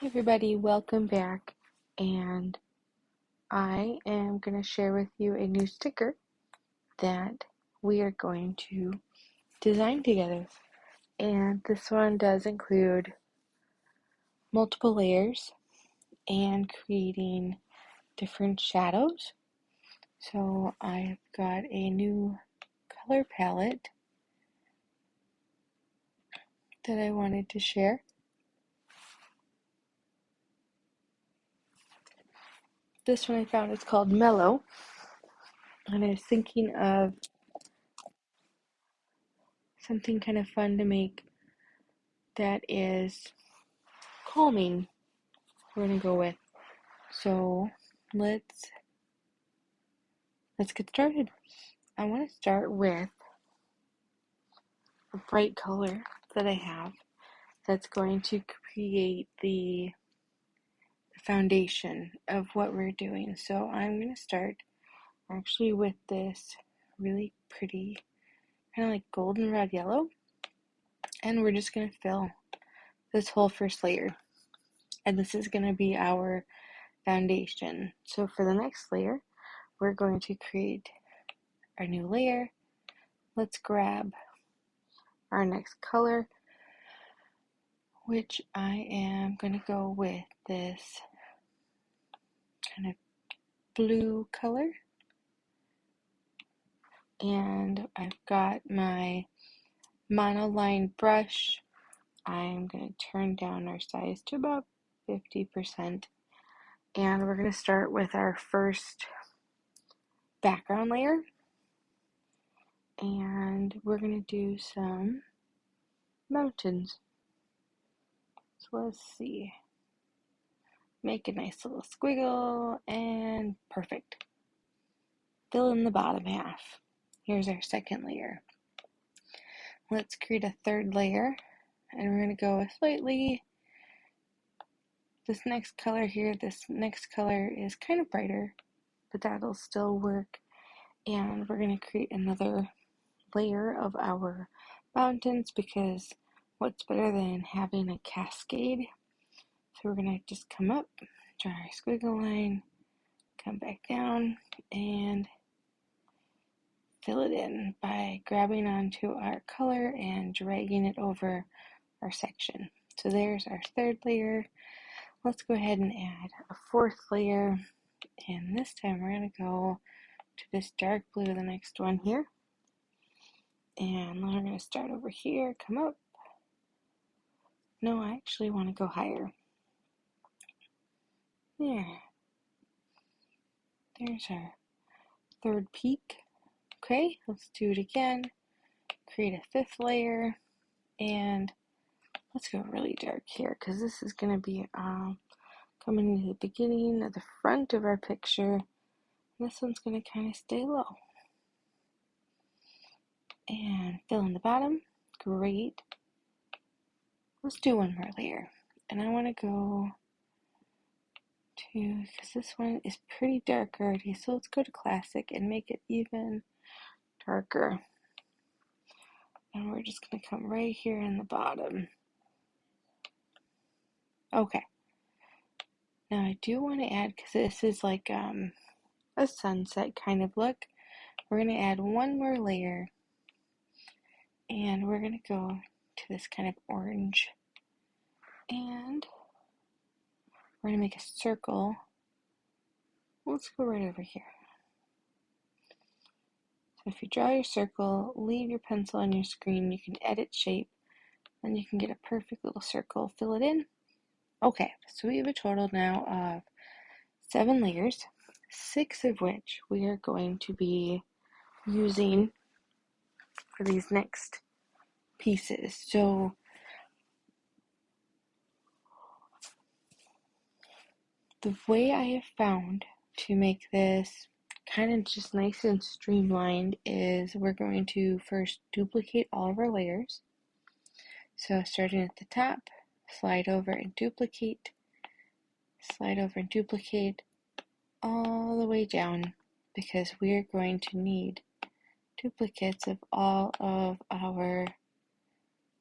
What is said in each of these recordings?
Hey everybody, welcome back, and I am going to share with you a new sticker that we are going to design together. And this one does include multiple layers and creating different shadows. So I've got a new color palette that I wanted to share. This one I found is called Mellow, and I was thinking of something kind of fun to make that is calming. We're gonna go with. So let's get started. I want to start with a bright color that I have that's going to create the foundation of what we're doing. So I'm going to start actually with this really pretty kind of like golden red yellow, and we're just going to fill this whole first layer, and this is going to be our foundation. So for the next layer, we're going to create our new layer. Let's grab our next color, which I am going to go with this kind of blue color. And I've got my monoline brush. I'm going to turn down our size to about 50%. And we're going to start with our first background layer. And we're going to do some mountains. So let's see. Make a nice little squiggle, and perfect. Fill in the bottom half. Here's our second layer. Let's create a third layer, and we're going to go with slightly this next color here. This next color is kind of brighter, but that'll still work. And we're going to create another layer of our mountains, because what's better than having a cascade? So we're going to just come up, draw our squiggle line, come back down, and fill it in by grabbing onto our color and dragging it over our section. So there's our third layer. Let's go ahead and add a fourth layer, and this time we're going to go to this dark blue, the next one here, and then we're going to start over here, come up. No, I actually want to go higher. There's our third peak. Okay, let's do it again. Create a fifth layer, and let's go really dark here, because this is going to be coming into the beginning of the front of our picture. This one's going to kind of stay low. And fill in the bottom. Great. Let's do one more layer. And I want to go to, because this one is pretty dark already, so let's go to classic and make it even darker. And we're just going to come right here in the bottom. Okay. Now I do want to add, because this is like a sunset kind of look, we're going to add one more layer. And we're going to go to this kind of orange. And we're going to make a circle. Let's go right over here. So if you draw your circle, leave your pencil on your screen, you can edit shape, then you can get a perfect little circle, fill it in. Okay, so we have a total now of 7 layers, 6 of which we are going to be using for these next pieces. So the way I have found to make this kind of just nice and streamlined is we're going to first duplicate all of our layers. So starting at the top, slide over and duplicate, slide over and duplicate all the way down, because we are going to need duplicates of all of our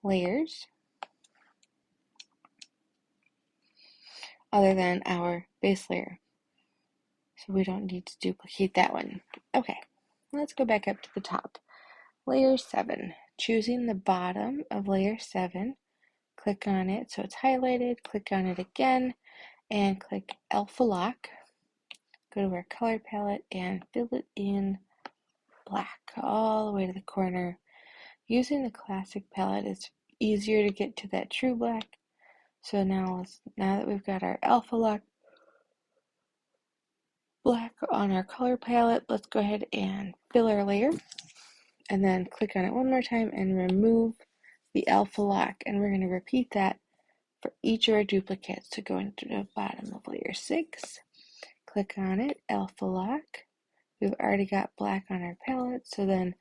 layers. other than our base layer. So we don't need to duplicate that one. Okay, let's go back up to the top. Layer 7. Choosing the bottom of layer 7, click on it so it's highlighted, click on it again, and click Alpha Lock. Go to our color palette and fill it in black all the way to the corner. Using the classic palette is easier to get to that true black. So now that we've got our Alpha Lock black on our color palette, let's go ahead and fill our layer. And then click on it one more time and remove the Alpha Lock. And we're going to repeat that for each of our duplicates. So go into the bottom of layer 6, click on it, Alpha Lock. We've already got black on our palette, so then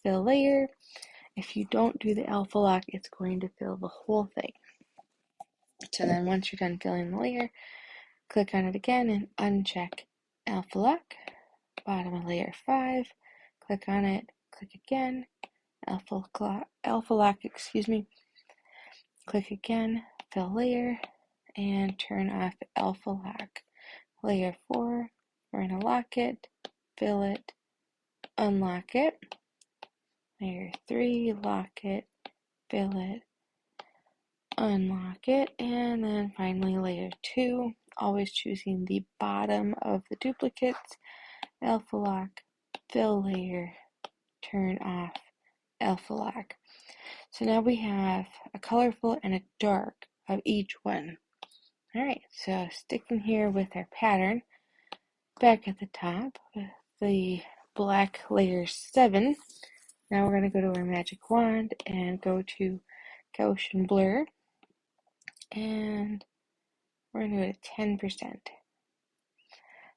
fill layer. If you don't do the Alpha Lock, it's going to fill the whole thing. So then once you're done filling the layer, click on it again and uncheck Alpha Lock. Bottom of layer 5, click on it, click again, Alpha Lock, click again, fill layer, and turn off Alpha Lock. Layer 4, we're going to lock it, fill it, unlock it. Layer 3, lock it, fill it, unlock it, and then finally layer 2, always choosing the bottom of the duplicates, Alpha Lock, fill layer, turn off Alpha Lock. So now we have a colorful and a dark of each one. Alright, so sticking here with our pattern, back at the top with the black layer 7, now we're going to go to our magic wand and go to Gaussian blur, and we're going to go to 10%.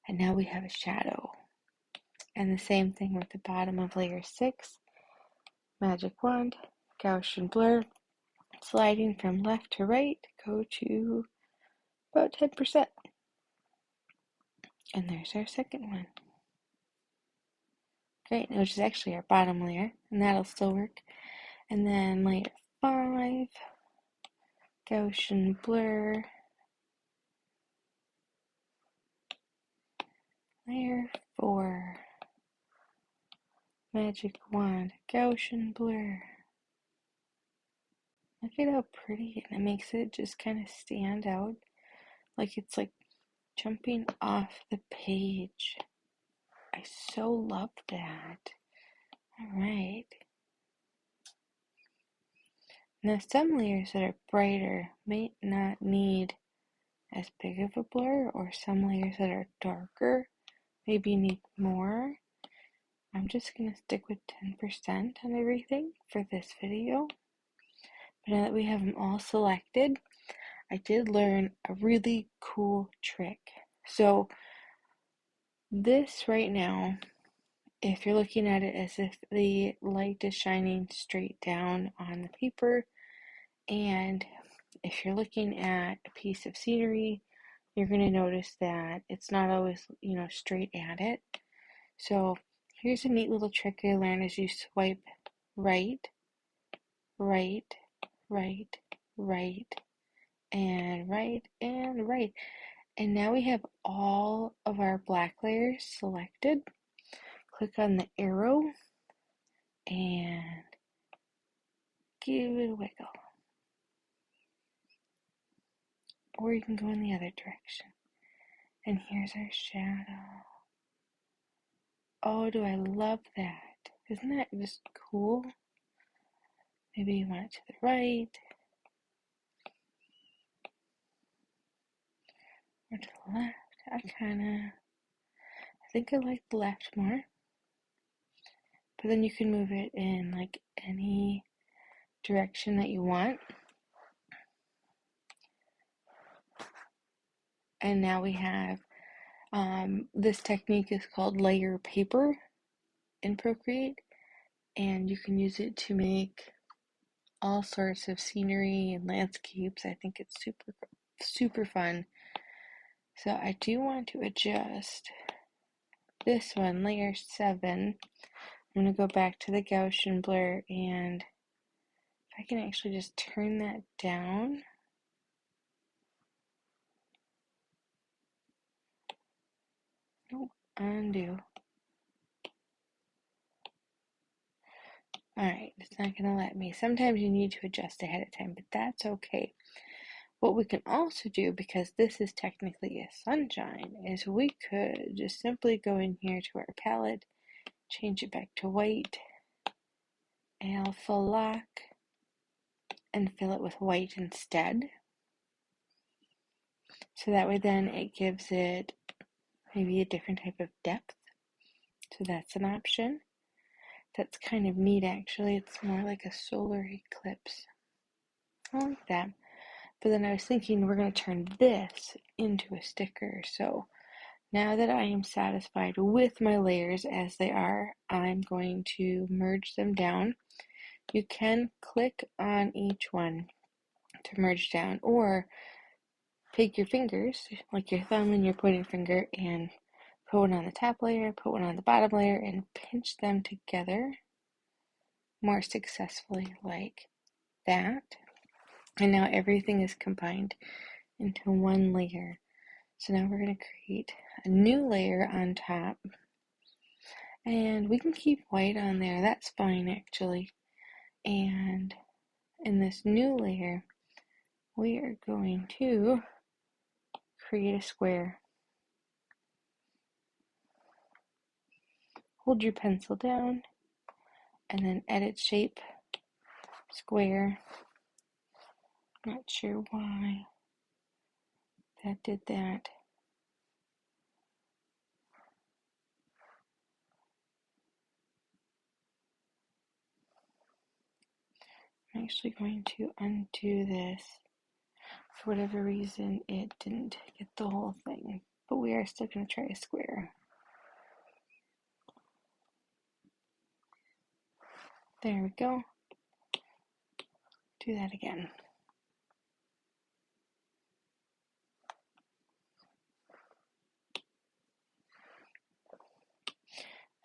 And now we have a shadow. And the same thing with the bottom of layer 6, magic wand, Gaussian blur, sliding from left to right, go to about 10%. And there's our second one. Great, which is actually our bottom layer, and that'll still work. And then layer 5, Gaussian blur, layer 4, magic wand, Gaussian blur. Look at how pretty, and it makes it just kind of stand out, like it's like jumping off the page. I so love that. Alright. Now some layers that are brighter may not need as big of a blur, or some layers that are darker maybe need more. I'm just going to stick with 10% on everything for this video. But now that we have them all selected, I did learn a really cool trick. So this right now, if you're looking at it as if the light is shining straight down on the paper, and if you're looking at a piece of scenery, you're going to notice that it's not always, straight at it. So here's a neat little trick I learned: as you swipe right, right, right, right, and right, and right. And now we have all of our black layers selected. Click on the arrow and give it a wiggle. Or you can go in the other direction. And here's our shadow. Oh, do I love that? Isn't that just cool? Maybe you want it to the right or to the left. I think I like the left more. But then you can move it in like any direction that you want. And now we have, this technique is called layer paper in Procreate, and you can use it to make all sorts of scenery and landscapes. I think it's super fun. So I do want to adjust this one, layer 7. I'm going to go back to the Gaussian blur, and if I can actually just turn that down. undo. Alright, it's not going to let me. Sometimes you need to adjust ahead of time, but that's okay. What we can also do, because this is technically a sunshine, is we could just simply go in here to our palette, change it back to white, alpha lock, and fill it with white instead. So that way then it gives it maybe a different type of depth. So that's an option. That's kind of neat actually. It's more like a solar eclipse. I like that. But then I was thinking we're going to turn this into a sticker. So now that I am satisfied with my layers as they are, I'm going to merge them down. You can click on each one to merge down, or take your fingers, like your thumb and your pointer finger, and put one on the top layer, put one on the bottom layer, and pinch them together more successfully like that. And now everything is combined into one layer. So now we're going to create a new layer on top. And we can keep white on there, that's fine actually. And in this new layer, we are going to create a square. Hold your pencil down and then edit shape, square. Not sure why that did that. I'm actually going to undo this. For whatever reason, it didn't get the whole thing, but we are still going to try a square. There we go. Do that again.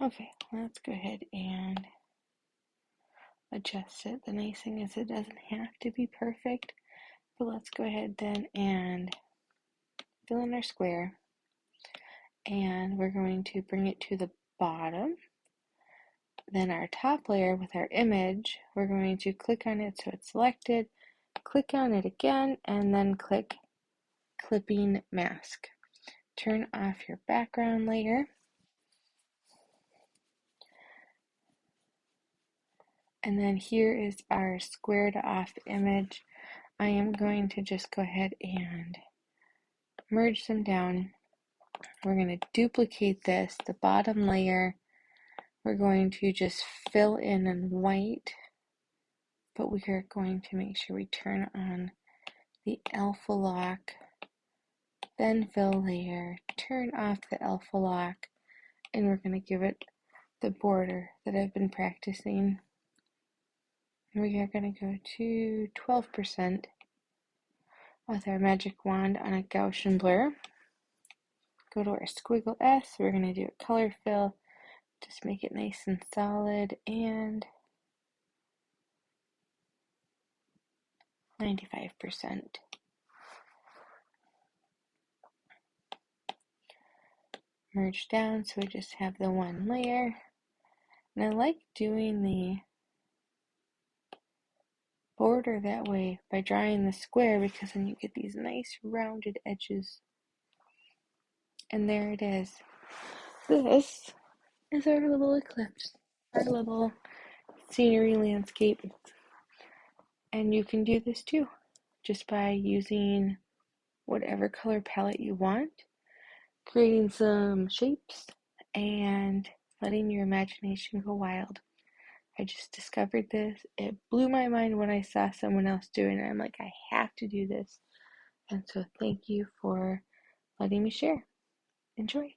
Okay, let's go ahead and adjust it. The nice thing is it doesn't have to be perfect, but let's go ahead then and fill in our square. And we're going to bring it to the bottom. Then our top layer with our image, we're going to click on it so it's selected, click on it again, and then click clipping mask. Turn off your background layer. And then here is our squared off image. I am going to just go ahead and merge them down. We're going to duplicate this, the bottom layer. We're going to just fill in white, but we are going to make sure we turn on the alpha lock, then fill layer, turn off the alpha lock, and we're going to give it the border that I've been practicing. And we are going to go to 12% with our magic wand on a Gaussian blur. Go to our squiggle S, we're going to do a color fill, just make it nice and solid, and 95%. Merge down so we just have the one layer. And I like doing the border that way by drawing the square, because then you get these nice rounded edges. And there it is. This is our little eclipse, our little scenery landscape. And you can do this too, just by using whatever color palette you want, creating some shapes, and letting your imagination go wild. I just discovered this. It blew my mind when I saw someone else doing it. I'm like, I have to do this. And so thank you for letting me share. Enjoy.